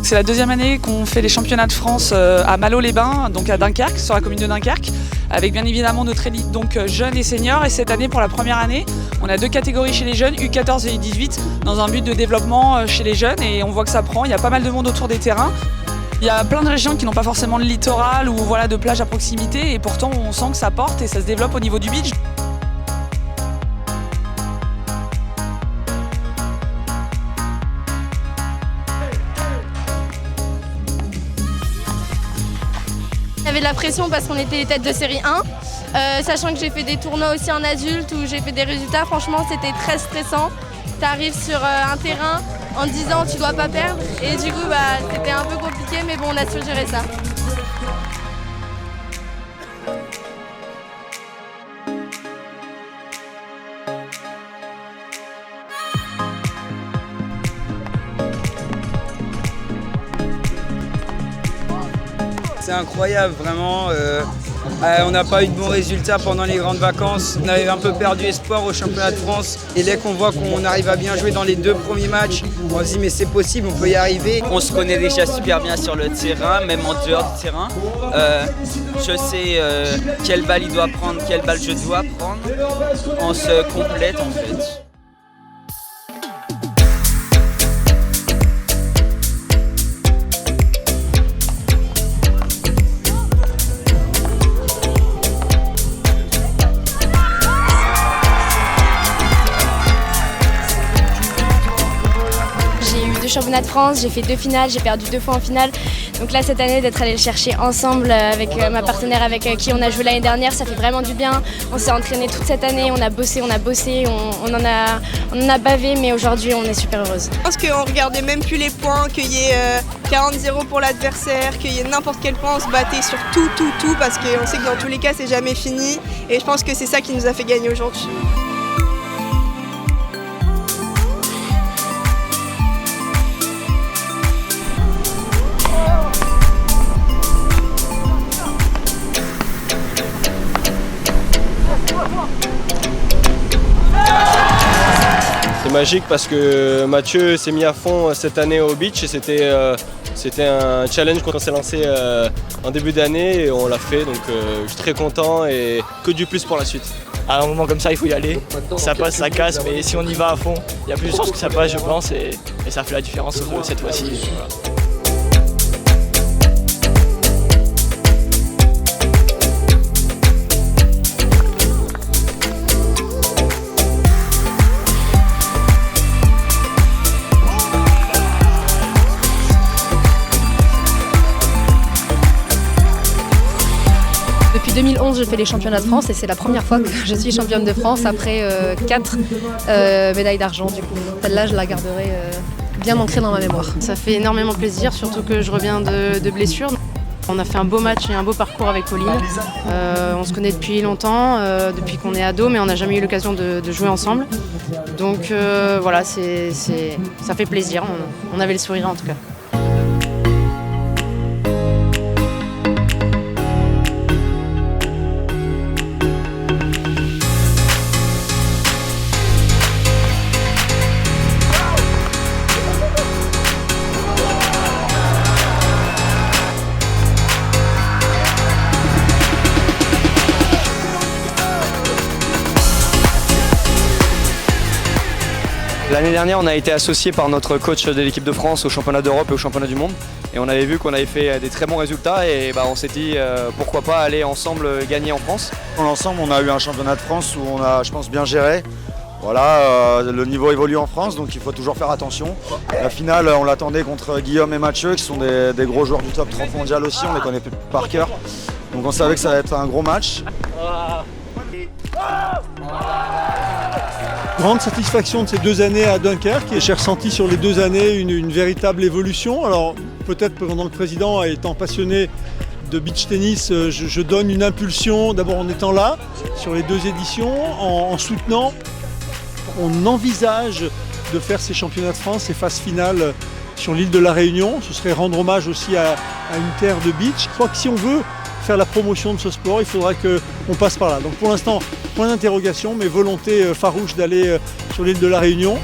C'est la deuxième année qu'on fait les championnats de France à Malo-les-Bains, donc à Dunkerque, sur la commune de Dunkerque, avec bien évidemment notre élite donc jeunes et seniors. Et cette année, pour la première année, on a deux catégories chez les jeunes, U14 et U18, dans un but de développement chez les jeunes. Et on voit que ça prend, il y a pas mal de monde autour des terrains. Il y a plein de régions qui n'ont pas forcément de littoral ou voilà, de plage à proximité, et pourtant on sent que ça porte et ça se développe au niveau du beach. Il y avait de la pression parce qu'on était les têtes de série 1, sachant que j'ai fait des tournois aussi en adulte où j'ai fait des résultats, franchement c'était très stressant. Tu arrives sur un terrain en disant tu dois pas perdre et du coup c'était un peu compliqué, mais bon on a su gérer ça. C'est incroyable, vraiment. On n'a pas eu de bons résultats pendant les grandes vacances. On avait un peu perdu espoir au championnat de France. Et dès qu'on voit qu'on arrive à bien jouer dans les deux premiers matchs, on se dit mais c'est possible, on peut y arriver. On se connaît déjà super bien sur le terrain, même en dehors du terrain. Je sais quelle balle il doit prendre, quelle balle je dois prendre. On se complète en fait. Championnat de France, j'ai fait 2 finales, j'ai perdu 2 fois en finale. Donc là cette année d'être allé le chercher ensemble avec ma partenaire avec qui on a joué l'année dernière, ça fait vraiment du bien. On s'est entraîné toute cette année, on a bossé, on en a bavé, mais aujourd'hui on est super heureuse. Je pense qu'on regardait même plus les points, qu'il y ait 40-0 pour l'adversaire, qu'il y ait n'importe quel point, on se battait sur tout parce qu'on sait que dans tous les cas c'est jamais fini. Et je pense que c'est ça qui nous a fait gagner aujourd'hui. C'est magique parce que Mathieu s'est mis à fond cette année au beach et c'était un challenge qu'on s'est lancé en début d'année et on l'a fait, donc je suis très content et que du plus pour la suite. À un moment comme ça, il faut y aller. Ça passe, ça casse, mais si on y va à fond, il y a plus de chances que ça passe, je pense, et ça fait la différence cette fois-ci. Voilà. Depuis 2011, je fais les championnats de France et c'est la première fois que je suis championne de France après 4 médailles d'argent. Du coup, celle-là, je la garderai bien ancrée dans ma mémoire. Ça fait énormément plaisir, surtout que je reviens de blessure. On a fait un beau match et un beau parcours avec Pauline. On se connaît depuis longtemps, depuis qu'on est ado, mais on n'a jamais eu l'occasion de jouer ensemble. Donc voilà, ça fait plaisir. On avait le sourire en tout cas. L'année dernière, on a été associé par notre coach de l'équipe de France au championnat d'Europe et au championnat du monde. Et on avait vu qu'on avait fait des très bons résultats et on s'est dit pourquoi pas aller ensemble gagner en France. Ensemble, on a eu un championnat de France où on a, je pense, bien géré. Voilà, le niveau évolue en France, donc il faut toujours faire attention. La finale, on l'attendait contre Guillaume et Mathieu, qui sont des gros joueurs du top 30 mondial aussi, on les connaît par cœur. Donc on savait que ça allait être un gros match. Grande satisfaction de ces 2 années à Dunkerque et j'ai ressenti sur les 2 années une véritable évolution. Alors peut-être pendant le président étant passionné de beach tennis, je donne une impulsion d'abord en étant là sur les 2 éditions, en soutenant. On envisage de faire ces championnats de France, ces phases finales sur l'île de la Réunion. Ce serait rendre hommage aussi à une terre de beach. Je crois que si on veut faire la promotion de ce sport, il faudra qu'on passe par là. Donc pour l'instant, point d'interrogation, mais volonté farouche d'aller sur l'île de la Réunion.